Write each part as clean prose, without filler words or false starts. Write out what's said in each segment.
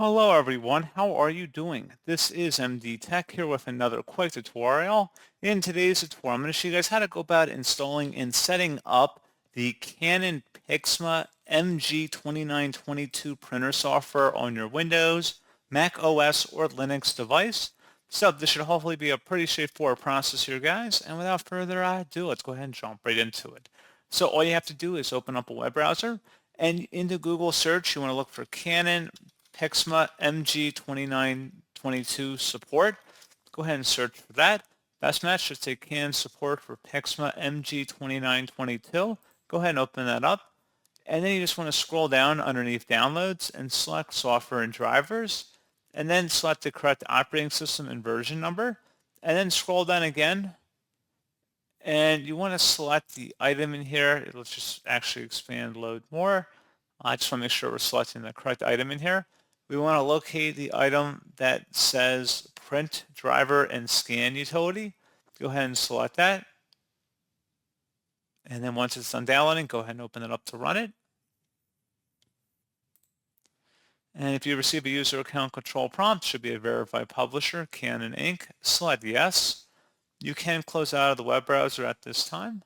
Hello everyone, how are you doing? This is MD Tech here with another quick tutorial. In today's tutorial, I'm going to show you guys how to go about installing and setting up the Canon PIXMA MG2922 printer software on your Windows, Mac OS, or Linux device. So this should hopefully be a pretty straightforward process here, guys. And without further ado, let's go ahead and jump right into it. So all you have to do is open up a web browser, and into Google search, you want to look for Canon PIXMA MG2922 support. Go ahead and search for that. Best match should say Canon support for PIXMA MG2922. Go ahead and open that up. And then you just want to scroll down underneath downloads and select software and drivers. And then select the correct operating system and version number. And then scroll down again. And you want to select the item in here. It'll just actually expand load more. I just want to make sure we're selecting the correct item in here. We want to locate the item that says print driver and scan utility. Go ahead and select that. And then once it's done downloading, go ahead and open it up to run it. And if you receive a user account control prompt, it should be a verified publisher, Canon Inc. Select yes. You can close out of the web browser at this time.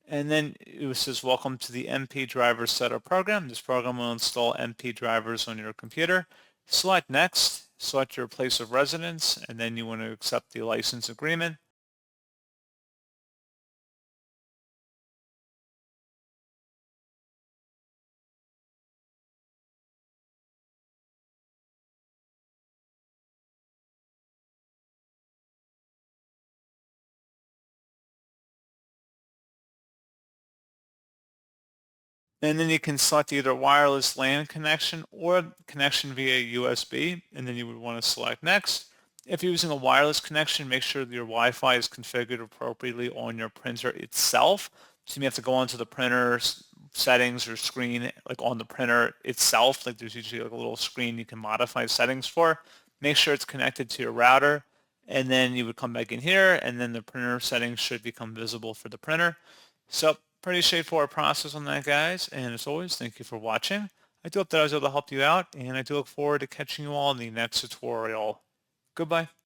And then it says, welcome to the MP driver setup program. This program will install MP drivers on your computer. Select next, select your place of residence, and then you want to accept the license agreement. And then you can select either wireless LAN connection or connection via USB, and then you would want to select next. If you're using a wireless connection, make sure that your Wi-Fi is configured appropriately on your printer itself. So you may have to go onto the printer settings or screen, like on the printer itself. Like there's usually like a little screen you can modify settings for. Make sure it's connected to your router, and then you would come back in here, and then the printer settings should become visible for the printer. So pretty straightforward process on that, guys. And as always, thank you for watching. I do hope that I was able to help you out, and I do look forward to catching you all in the next tutorial. Goodbye.